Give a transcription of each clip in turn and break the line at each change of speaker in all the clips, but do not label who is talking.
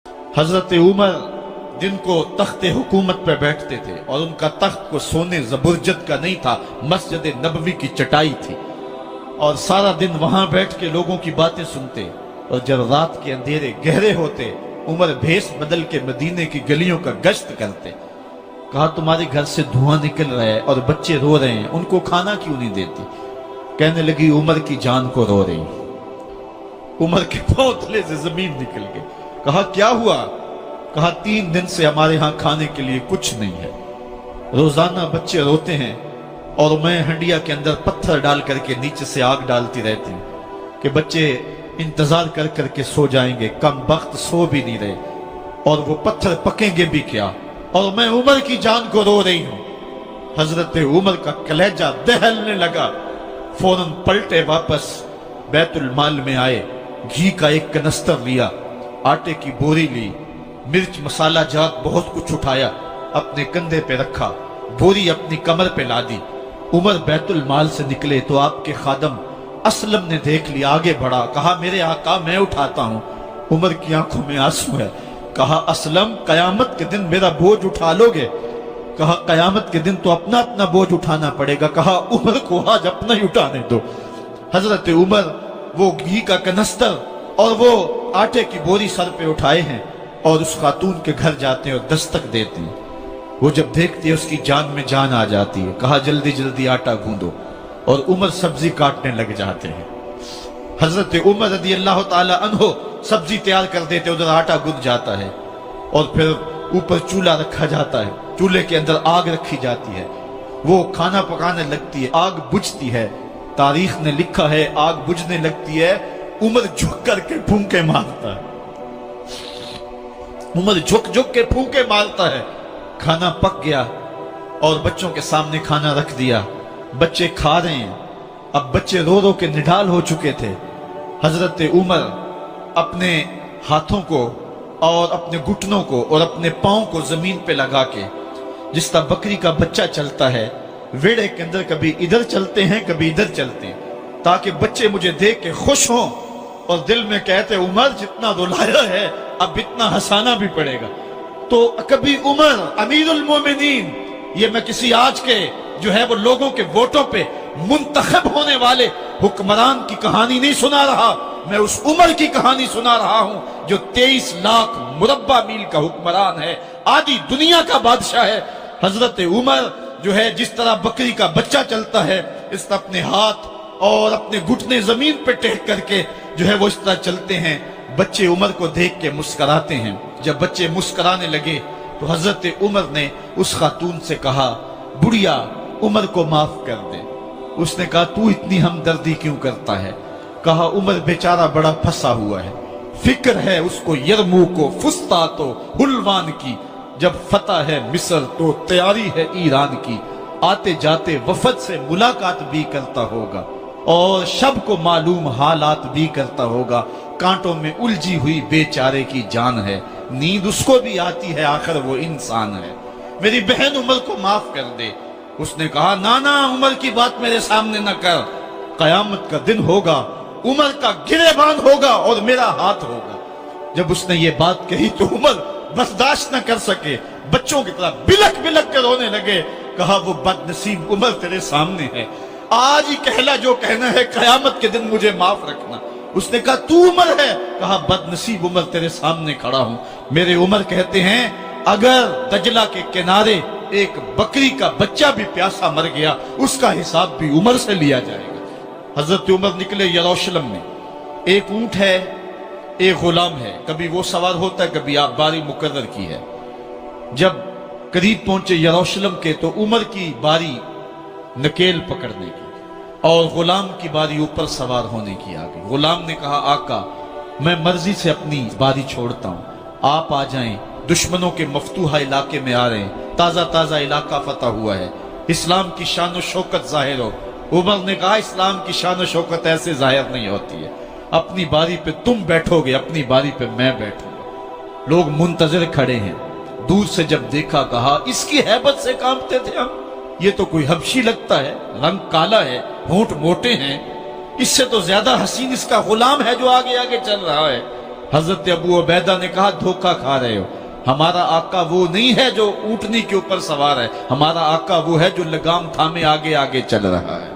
حضرت عمر جن کو تخت حکومت پہ بیٹھتے تھے اور ان کا تخت کو سونے زبرجد کا نہیں تھا، مسجد نبوی کی چٹائی تھی، اور سارا دن وہاں بیٹھ کے لوگوں کی باتیں سنتے، اور جب رات کے اندھیرے گہرے ہوتے عمر بھیس بدل کے مدینے کی گلیوں کا گشت کرتے۔ کہا تمہارے گھر سے دھواں نکل رہا ہے اور بچے رو رہے ہیں، ان کو کھانا کیوں نہیں دیتی؟ کہنے لگی عمر کی جان کو رو رہی۔ عمر کے پاؤں تلے سے زمین نکل گئی۔ کہا کیا ہوا؟ کہا 3 دن سے ہمارے ہاں کھانے کے لیے کچھ نہیں ہے، روزانہ بچے روتے ہیں اور میں ہنڈیا کے اندر پتھر ڈال کر کے نیچے سے آگ ڈالتی رہتی ہوں کہ بچے انتظار کر کر کے سو جائیں گے، کم وقت سو بھی نہیں رہے، اور وہ پتھر پکیں گے بھی کیا، اور میں عمر کی جان کو رو رہی ہوں۔ حضرت عمر کا کلیجہ دہلنے لگا، فوراً پلٹے، واپس بیت المال میں آئے، گھی کا ایک کنستر لیا، آٹے کی بوری لی، مرچ مسالہ جات بہت کچھ اٹھایا، اپنے کندھے پہ رکھا، بوری اپنی کمر پہ لا دی۔ عمر بیت المال سے نکلے تو آپ کے خادم اسلم نے دیکھ لیا، آگے بڑھا، کہا میرے آقا میں اٹھاتا ہوں۔ عمر کی آنکھوں میں آنسو ہے۔ کہا اسلم قیامت کے دن میرا بوجھ اٹھا لو گے؟ کہا قیامت کے دن تو اپنا اپنا بوجھ اٹھانا پڑے گا۔ کہا عمر کو آج اپنا ہی اٹھانے دو۔ حضرت عمر وہ گھی کا کنستر اور وہ آٹے کی بوری سر پہ اٹھائے ہیں اور اس خاتون کے گھر جاتے ہیں اور دستک دیتے ہیں۔ وہ جب دیکھتے ہیں اس کی جان میں جان آ جاتی ہے۔ کہا جلدی جلدی آٹا گوندو، اور عمر سبزی کاٹنے لگ جاتے ہیں۔ حضرت عمر رضی اللہ تعالی عنہ سبزی تیار کر دیتے، ادھر آٹا گند جاتا ہے، اور پھر اوپر چولہا رکھا جاتا ہے، چولہے کے اندر آگ رکھی جاتی ہے، وہ کھانا پکانے لگتی ہے، آگ بجھتی ہے۔ تاریخ نے لکھا ہے آگ بجھنے لگتی ہے، عمر جھک کر کے پھونکے مارتا ہے، عمر جھک جھک کے پھونکے مارتا ہے۔ کھانا پک گیا اور بچوں کے سامنے کھانا رکھ دیا، بچے کھا رہے ہیں۔ اب بچے رو رو کے نڈال ہو چکے تھے۔ حضرت عمر اپنے ہاتھوں کو اور اپنے گھٹنوں کو اور اپنے پاؤں کو زمین پہ لگا کے، جس طرح بکری کا بچہ چلتا ہے، ویڑے کے اندر کبھی ادھر چلتے ہیں کبھی ادھر چلتے ہیں، تاکہ بچے مجھے دیکھ کے خوش ہوں اور دل میں کہتے عمر جتنا رلایا ہے اب اتنا ہنسانا بھی پڑے گا۔ تو کبھی عمر امیر المومنین، یہ میں کسی آج کے جو ہے وہ لوگوں کے ووٹوں پہ منتخب ہونے والے حکمران کی کہانی نہیں سنا رہا، میں اس عمر کی کہانی سنا رہا ہوں جو 23 لاکھ مربع میل کا حکمران ہے، آدھی دنیا کا بادشاہ ہے۔ حضرت عمر جو ہے جس طرح بکری کا بچہ چلتا ہے، اس طرح اپنے ہاتھ اور اپنے گھٹنے زمین پہ ٹیک کر کے جو ہے وہ اس طرح چلتے ہیں۔ بچے عمر کو دیکھ کے مسکراتے ہیں۔ جب بچے مسکرانے لگے تو حضرت عمر نے اس خاتون سے کہا بڑھیا عمر کو معاف کر دے۔ اس نے کہا تو اتنی ہمدردی کیوں کرتا ہے؟ کہا عمر بیچارہ بڑا پھنسا ہوا ہے، فکر ہے اس کو یرموک و فسطاط و حلوان کی، جب فتح ہے مصر تو تیاری ہے ایران کی، آتے جاتے وفد سے ملاقات بھی کرتا ہوگا اور شب کو معلوم حالات بھی کرتا ہوگا، کانٹوں میں الجھی ہوئی بیچارے کی جان ہے، نیند اس کو بھی آتی ہے، آخر وہ انسان ہے، میری بہن عمر کو معاف کر دے۔ اس نے کہا نانا عمر کی بات میرے سامنے نہ کر، قیامت کا دن ہوگا، عمر کا گریبان ہوگا اور میرا ہاتھ ہوگا۔ جب اس نے یہ بات کہی تو عمر برداشت نہ کر سکے، بچوں کی طرح بلک بلک کے رونے لگے۔ کہا وہ بد نصیب عمر تیرے سامنے ہے، آج ہی کہلا جو کہنا ہے، قیامت کے دن مجھے معاف رکھنا۔ اس نے کہا تو عمر ہے؟ کہا بد نصیب عمر تیرے سامنے کھڑا ہوں۔ میرے عمر کہتے ہیں اگر دجلہ کے کنارے ایک بکری کا بچہ بھی پیاسا مر گیا، اس کا حساب بھی عمر سے لیا جائے گا۔ حضرت عمر نکلے یروشلم میں، ایک اونٹ ہے ایک غلام ہے، کبھی وہ سوار ہوتا ہے کبھی آپ باری مقرر کی ہے۔ جب قریب پہنچے یروشلم کے تو عمر کی باری نکیل پکڑنے کی اور غلام کی باری اوپر سوار ہونے کی آ گئی۔ غلام نے کہا آقا میں مرضی سے اپنی باری چھوڑتا ہوں، آپ آ جائیں، دشمنوں کے مفتوحہ علاقے میں آ رہے ہیں، تازہ تازہ علاقہ فتح ہوا ہے، اسلام کی شان و شوکت ظاہر ہو۔ عمر نے کہا اسلام کی شان و شوکت ایسے ظاہر نہیں ہوتی ہے، اپنی باری پہ تم بیٹھو گے، اپنی باری پہ میں بیٹھوں گا۔ لوگ منتظر کھڑے ہیں، دور سے جب دیکھا کہا اس کی ہیبت سے کانپتے تھے ہم، یہ تو کوئی حبشی لگتا ہے، رنگ کالا ہے، ہونٹ موٹے ہیں، اس سے تو زیادہ حسین اس کا غلام ہے جو آگے آگے چل رہا ہے۔ حضرت ابو عبیدہ نے کہا دھوکہ کھا رہے ہو، ہمارا آقا وہ نہیں ہے جو اونٹنی کے اوپر سوار ہے، ہمارا آقا وہ ہے جو لگام تھامے آگے آگے چل رہا ہے۔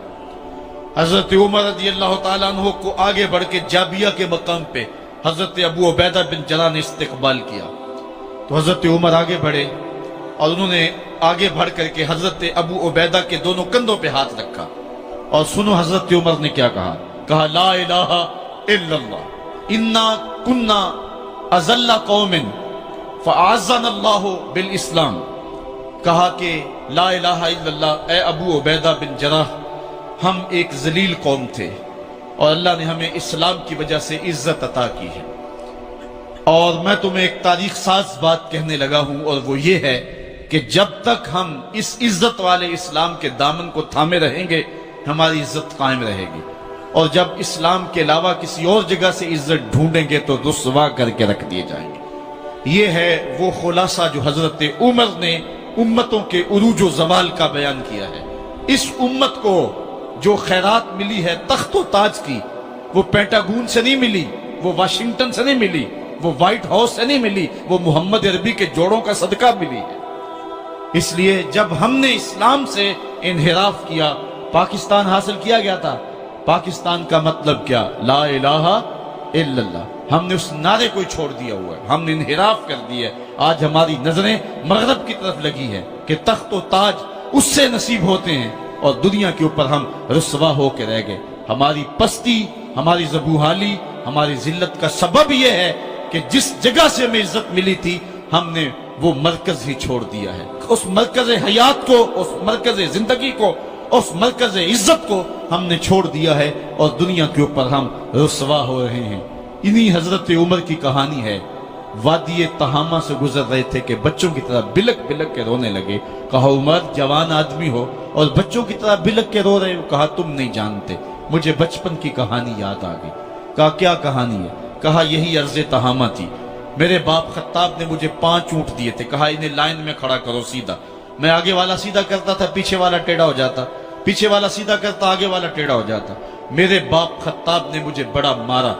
حضرت عمر رضی اللہ تعالیٰ عنہ کو آگے بڑھ کے جابیہ کے مقام پہ حضرت ابو عبیدہ بن جراح نے استقبال کیا، تو حضرت عمر آگے بڑھے اور انہوں نے آگے بڑھ کر کے حضرت ابو عبیدہ کے دونوں کندھوں پہ ہاتھ رکھا، اور سنو حضرت عمر نے کیا کہا، کہا لا الہ الا اللہ انا کنا اذل قوم فاعزنا اللہ بالاسلام۔ کہا کہ لا الہ الا اللہ، اے ابو عبیدہ بن جراح، ہم ایک ذلیل قوم تھے اور اللہ نے ہمیں اسلام کی وجہ سے عزت عطا کی ہے۔ اور میں تمہیں ایک تاریخ ساز بات کہنے لگا ہوں، اور وہ یہ ہے کہ جب تک ہم اس عزت والے اسلام کے دامن کو تھامے رہیں گے ہماری عزت قائم رہے گی، اور جب اسلام کے علاوہ کسی اور جگہ سے عزت ڈھونڈیں گے تو رسوا کر کے رکھ دیے جائیں گے۔ یہ ہے وہ خلاصہ جو حضرت عمر نے امتوں کے عروج و زوال کا بیان کیا ہے۔ اس امت کو جو خیرات ملی ہے تخت و تاج کی، وہ پینٹاگون سے نہیں ملی، وہ واشنگٹن سے نہیں ملی، وہ وائٹ ہاؤس سے نہیں ملی، وہ محمد عربی کے جوڑوں کا صدقہ ملی ہے۔ اس لیے جب ہم نے اسلام سے انحراف کیا، پاکستان حاصل کیا گیا تھا۔ پاکستان کا مطلب کیا؟ لا الہ الا اللہ۔ ہم نے اس نعرے کو چھوڑ دیا ہوا ہے، ہم نے انحراف کر دیا ہے۔ آج ہماری نظریں مغرب کی طرف لگی ہے کہ تخت و تاج اس سے نصیب ہوتے ہیں، اور دنیا کے اوپر ہم رسوا ہو کے رہ گئے۔ ہماری پستی، ہماری زبوحالی، ہماری ذلت کا سبب یہ ہے کہ جس جگہ سے ہمیں عزت ملی تھی ہم نے وہ مرکز ہی چھوڑ دیا ہے۔ اس مرکز حیات کو، اس مرکز زندگی کو، اس مرکز عزت کو ہم نے چھوڑ دیا ہے، اور دنیا کے اوپر ہم رسوا ہو رہے ہیں۔ انہی حضرت عمر کی کہانی ہے۔ وادی تہامہ سے گزر رہے تھے کہ بچوں کی طرح بلک بلک کے رونے لگے۔ کہا عمر جوان آدمی ہو اور بچوں کی طرح بلک کے رو رہے ہو؟ کہا تم نہیں جانتے، مجھے بچپن کی کہانی یاد آ گئی۔ کہا کیا کہانی ہے؟ کہا یہی عرض تہامہ تھی، میرے باپ خطاب نے مجھے 5 اونٹ دیے تھے، کہا انہیں لائن میں کھڑا کرو سیدھا۔ میں آگے والا سیدھا کرتا تھا، پیچھے والا ٹیڑھا ہو جاتا، پیچھے والا سیدھا کرتا، آگے والا ٹیڑھا ہو جاتا۔ میرے باپ خطاب نے مجھے بڑا مارا۔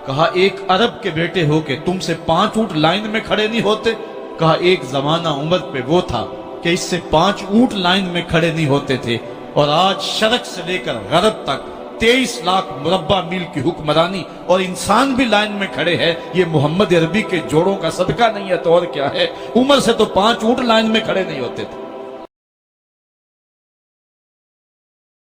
کہا ایک عرب کے بیٹے ہو کہ تم سے 5 اونٹ لائن میں کھڑے نہیں ہوتے؟ کہا ایک زمانہ عمر پہ وہ تھا کہ اس سے 5 اونٹ لائن میں کھڑے نہیں ہوتے تھے، اور آج شرق سے لے کر غرب تک 23 لاکھ مربع میل کی حکمرانی، اور انسان بھی لائن میں کھڑے ہیں۔ یہ محمد عربی کے جوڑوں کا صدقہ نہیں ہے تو اور کیا ہے؟ عمر سے تو 5 اونٹ لائن میں کھڑے نہیں ہوتے تھے۔